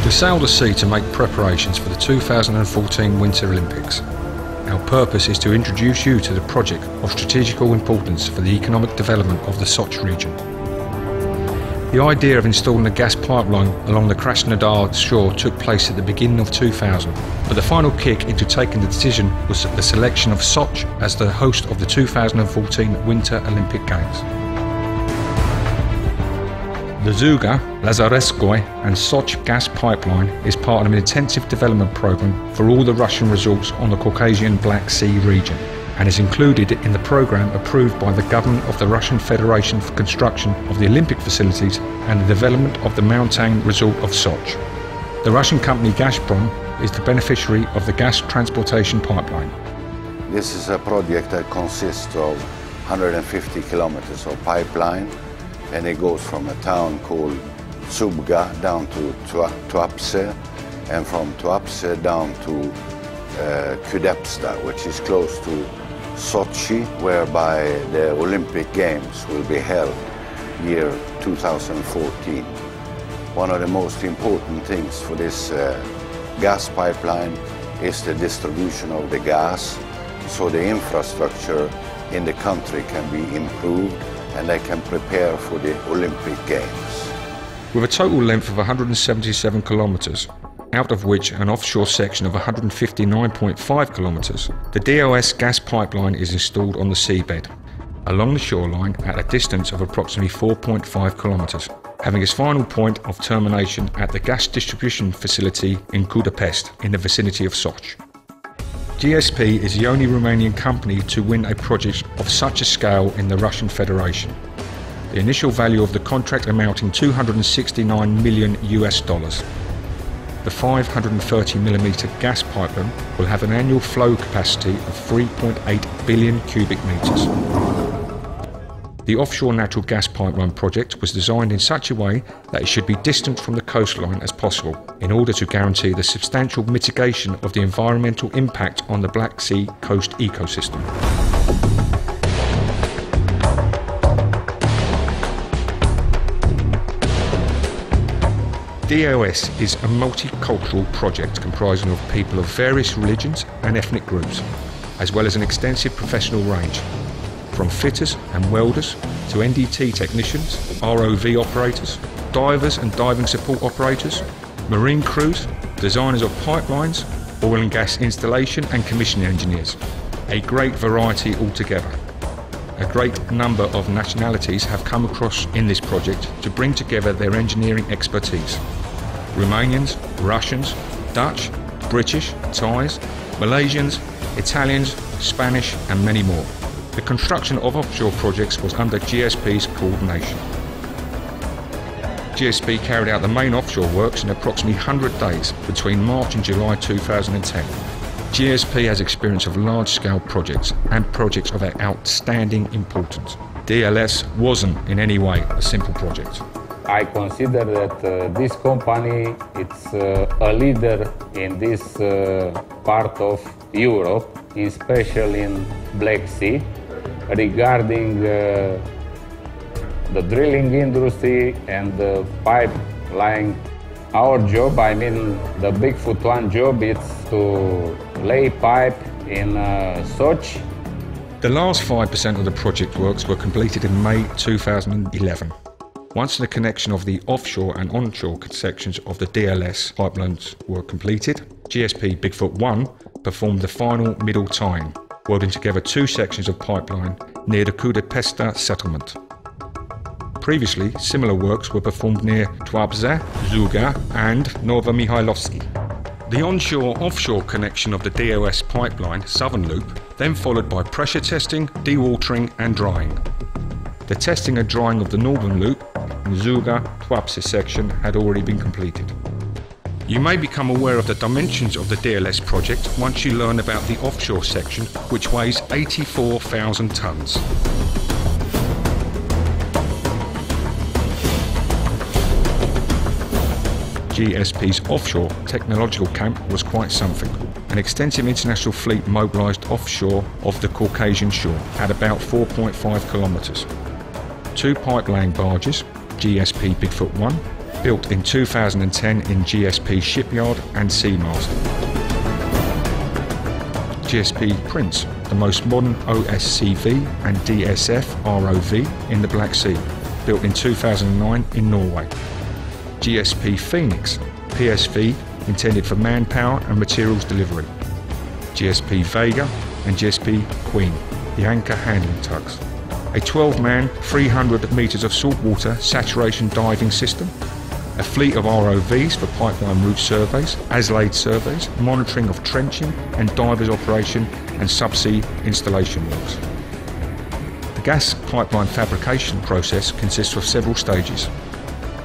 We sailed the sea to make preparations for the 2014 Winter Olympics. Our purpose is to introduce you to the project of strategical importance for the economic development of the Sochi region. The idea of installing a gas pipeline along the Krasnodar shore took place at the beginning of 2000, but the final kick into taking the decision was the selection of Sochi as the host of the 2014 Winter Olympic Games. The Zuga, Lazaretskoye and Sochi gas pipeline is part of an intensive development program for all the Russian resorts on the Caucasian Black Sea region and is included in the program approved by the government of the Russian Federation for construction of the Olympic facilities and the development of the mountain resort of Sochi. The Russian company Gazprom is the beneficiary of the gas transportation pipeline. This is a project that consists of 150 kilometers of pipeline, and it goes from a town called Zubga down to Tuapse, and from Tuapse down to Kudepsta, which is close to Sochi, whereby the Olympic Games will be held year 2014. One of the most important things for this gas pipeline is the distribution of the gas, so the infrastructure in the country can be improved and they can prepare for the Olympic Games. With a total length of 177 kilometres, out of which an offshore section of 159.5 kilometres, the DOS gas pipeline is installed on the seabed, along the shoreline at a distance of approximately 4.5 kilometres, having its final point of termination at the gas distribution facility in Budapest, in the vicinity of Sochi. GSP is the only Romanian company to win a project of such a scale in the Russian Federation. The initial value of the contract amounting $269 million. The 530mm gas pipeline will have an annual flow capacity of 3.8 billion cubic metres. The offshore natural gas pipeline project was designed in such a way that it should be distant from the coastline as possible in order to guarantee the substantial mitigation of the environmental impact on the Black Sea coast ecosystem. DOS is a multicultural project comprising of people of various religions and ethnic groups, as well as an extensive professional range, from fitters and welders to NDT technicians, ROV operators, divers and diving support operators, marine crews, designers of pipelines, oil and gas installation and commissioning engineers. A great variety altogether. A great number of nationalities have come across in this project to bring together their engineering expertise. Romanians, Russians, Dutch, British, Thais, Malaysians, Italians, Spanish and many more. The construction of offshore projects was under GSP's coordination. GSP carried out the main offshore works in approximately 100 days between March and July 2010. GSP has experience of large-scale projects and projects of outstanding importance. DLS wasn't in any way a simple project. I consider that this company is a leader in this part of Europe, especially in Black Sea, regarding the drilling industry and the pipeline. Our job, I mean the Bigfoot One job, is to lay pipe in Sochi. The last 5% of the project works were completed in May 2011. Once the connection of the offshore and onshore sections of the DLS pipelines were completed, GSP Bigfoot One performed the final middle tying, welding together two sections of pipeline near the Kudepesta settlement. Previously, similar works were performed near Tuapse, Zuga and Novomihailovsky. The onshore-offshore connection of the DOS pipeline, Southern Loop, then followed by pressure testing, dewatering and drying. The testing and drying of the Northern Loop, Zuga-Tuapse section had already been completed. You may become aware of the dimensions of the DLS project once you learn about the offshore section, which weighs 84,000 tonnes. GSP's offshore technological camp was quite something. An extensive international fleet mobilised offshore of the Caucasian shore at about 4.5 kilometres. Two pipeline barges, GSP Bigfoot One, Built in 2010 in GSP Shipyard and Seamast. GSP Prince, the most modern OSCV and DSF ROV in the Black Sea, built in 2009 in Norway. GSP Phoenix, PSV, intended for manpower and materials delivery. GSP Vega and GSP Queen, the anchor handling tugs. A 12-man, 300 metres of saltwater saturation diving system. A fleet of ROVs for pipeline route surveys, as-laid surveys, monitoring of trenching and divers operation and subsea installation works. The gas pipeline fabrication process consists of several stages.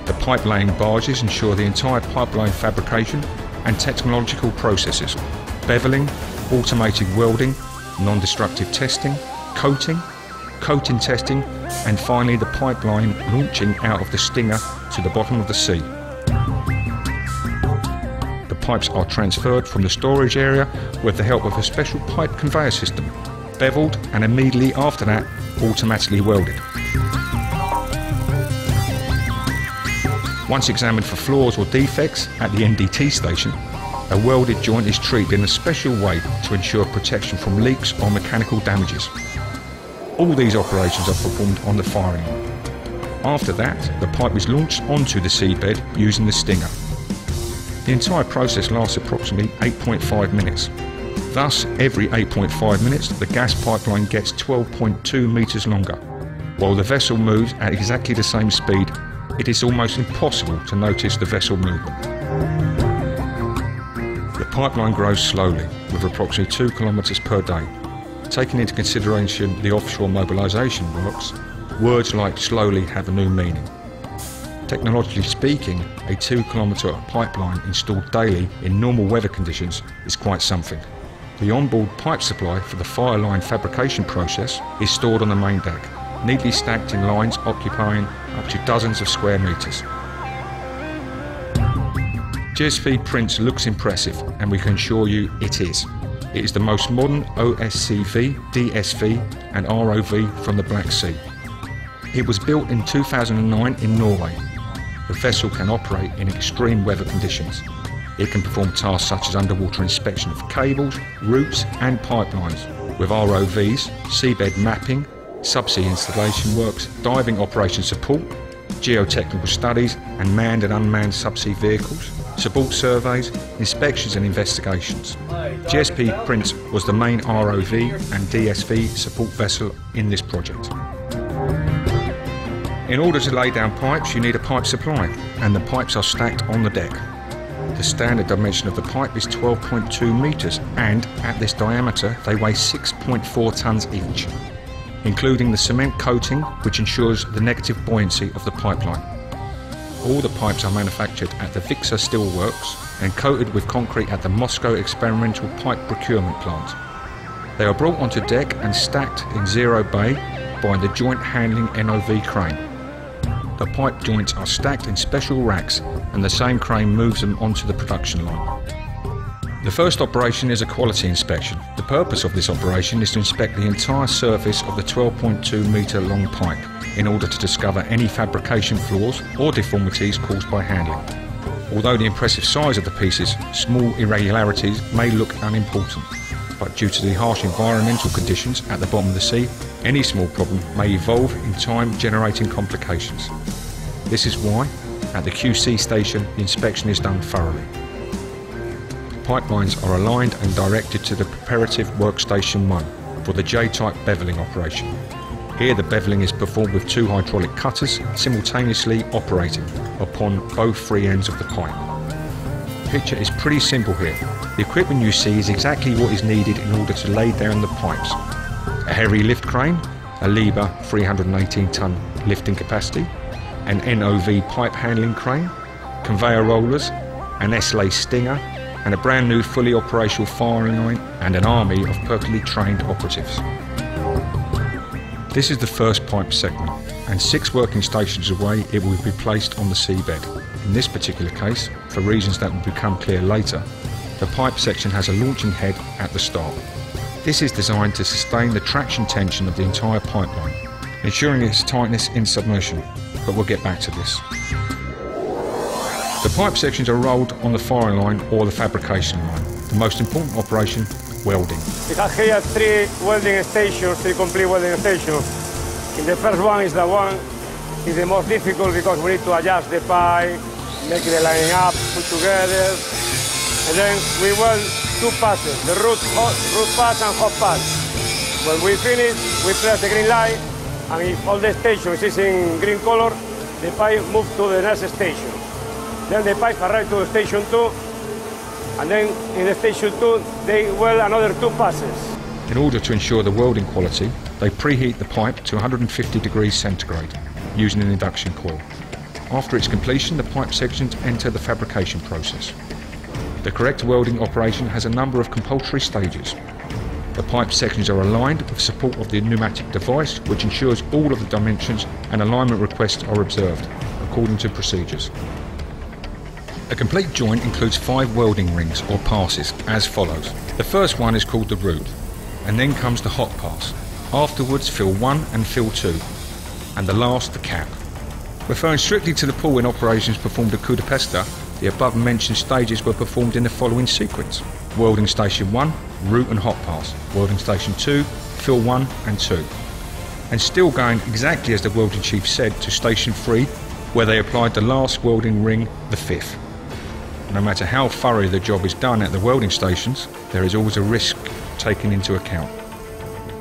The pipe-laying barges ensure the entire pipeline fabrication and technological processes. Beveling, automated welding, non-destructive testing, coating testing, and finally the pipeline launching out of the stinger to the bottom of the sea. The pipes are transferred from the storage area with the help of a special pipe conveyor system, beveled and immediately after that automatically welded. Once examined for flaws or defects at the NDT station, a welded joint is treated in a special way to ensure protection from leaks or mechanical damages. All these operations are performed on the firing line. After that, the pipe is launched onto the seabed using the stinger. The entire process lasts approximately 8.5 minutes. Thus, every 8.5 minutes, the gas pipeline gets 12.2 metres longer. While the vessel moves at exactly the same speed, it is almost impossible to notice the vessel movement. The pipeline grows slowly, with approximately 2 kilometres per day. Taking into consideration the offshore mobilisation works, words like slowly have a new meaning. Technologically speaking, a 2-kilometre pipeline installed daily in normal weather conditions is quite something. The onboard pipe supply for the fire line fabrication process is stored on the main deck, neatly stacked in lines occupying up to dozens of square metres. GSP Prince looks impressive, and we can assure you it is. It is the most modern OSCV, DSV and ROV from the Black Sea. It was built in 2009 in Norway. The vessel can operate in extreme weather conditions. It can perform tasks such as underwater inspection of cables, routes and pipelines, with ROVs, seabed mapping, subsea installation works, diving operation support, geotechnical studies and manned and unmanned subsea vehicles, support surveys, inspections and investigations. GSP Prince was the main ROV and DSV support vessel in this project. In order to lay down pipes, you need a pipe supply, and the pipes are stacked on the deck. The standard dimension of the pipe is 12.2 metres, and at this diameter they weigh 6.4 tonnes each, including the cement coating which ensures the negative buoyancy of the pipeline. All the pipes are manufactured at the Vixar Steelworks and coated with concrete at the Moscow Experimental Pipe Procurement Plant. They are brought onto deck and stacked in zero bay by the joint handling NOV crane. The pipe joints are stacked in special racks and the same crane moves them onto the production line. The first operation is a quality inspection. The purpose of this operation is to inspect the entire surface of the 12.2 metre long pipe in order to discover any fabrication flaws or deformities caused by handling. Although the impressive size of the pieces, small irregularities may look unimportant, but due to the harsh environmental conditions at the bottom of the sea, any small problem may evolve in time, generating complications. This is why, at the QC station, the inspection is done thoroughly. Pipelines are aligned and directed to the preparative workstation 1 for the J-type bevelling operation. Here the bevelling is performed with 2 hydraulic cutters simultaneously operating upon both free ends of the pipe. The picture is pretty simple here. The equipment you see is exactly what is needed in order to lay down the pipes. A heavy lift crane, a Liebherr 318-ton lifting capacity, an NOV pipe handling crane, conveyor rollers, an S-lay stinger, and a brand new fully operational firing line and an army of perfectly trained operatives. This is the first pipe segment, and 6 working stations away it will be placed on the seabed. In this particular case, for reasons that will become clear later, the pipe section has a launching head at the start. This is designed to sustain the traction tension of the entire pipeline, ensuring its tightness in submersion, but we'll get back to this. The pipe sections are rolled on the firing line or the fabrication line. The most important operation, welding. We have here 3 welding stations, 3 complete welding stations. In the first one is the one is the most difficult because we need to adjust the pipe, make the line up, put together, and then we weld 2 passes, the root pass and hot pass. When we finish, we press the green light, and if all the stations is in green color, the pipe moves to the next station. Then the pipe arrives to station 2, and then in the station 2, they weld another 2 passes. In order to ensure the welding quality, they preheat the pipe to 150 degrees centigrade using an induction coil. After its completion, the pipe sections enter the fabrication process. The correct welding operation has a number of compulsory stages. The pipe sections are aligned with support of the pneumatic device, which ensures all of the dimensions and alignment requests are observed, according to procedures. A complete joint includes 5 welding rings or passes, as follows. The first one is called the root, and then comes the hot pass. Afterwards, fill 1 and fill 2, and the last, the cap. Referring strictly to the pool when operations performed at coup de pesta, the above mentioned stages were performed in the following sequence. Welding station 1, root and hot pass. Welding station 2, fill 1 and 2. And still going exactly as the welding chief said to station 3, where they applied the last welding ring, the 5th. No matter how thoroughly the job is done at the welding stations, there is always a risk taken into account.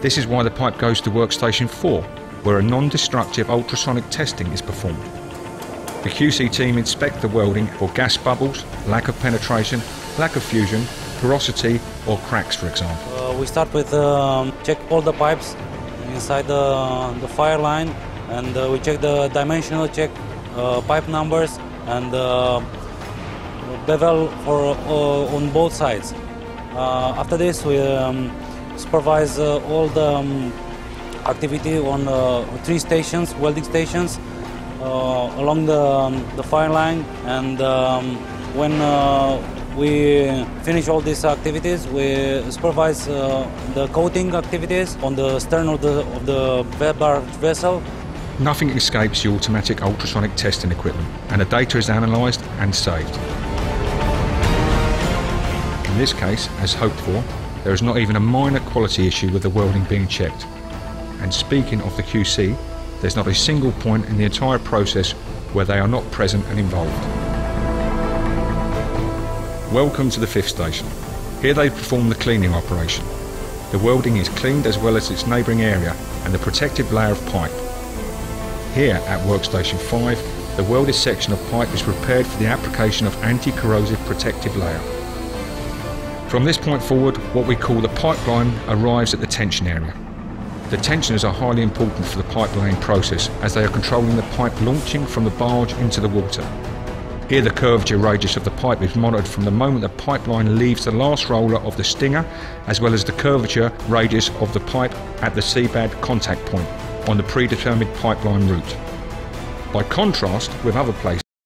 This is why the pipe goes to workstation 4, where a non-destructive ultrasonic testing is performed. The QC team inspect the welding for gas bubbles, lack of penetration, lack of fusion, porosity or cracks, for example. We start with check all the pipes inside the fire line, and we check the dimensional, check pipe numbers and bevel on both sides. After this, we supervise all the activity on 3 stations, welding stations, along the fire line, and when we finish all these activities, we supervise the coating activities on the stern of the barge vessel. Nothing escapes the automatic ultrasonic testing equipment, and the data is analysed and saved. In this case, as hoped for, there is not even a minor quality issue with the welding being checked. And speaking of the QC, there's not a single point in the entire process where they are not present and involved. Welcome to the 5th station. Here they perform the cleaning operation. The welding is cleaned as well as its neighbouring area and the protective layer of pipe. Here at workstation 5, the welded section of pipe is prepared for the application of anti-corrosive protective layer. From this point forward, what we call the pipeline arrives at the tension area. The tensioners are highly important for the pipeline process as they are controlling the pipe launching from the barge into the water. Here the curvature radius of the pipe is monitored from the moment the pipeline leaves the last roller of the stinger, as well as the curvature radius of the pipe at the seabed contact point on the predetermined pipeline route. By contrast with other places,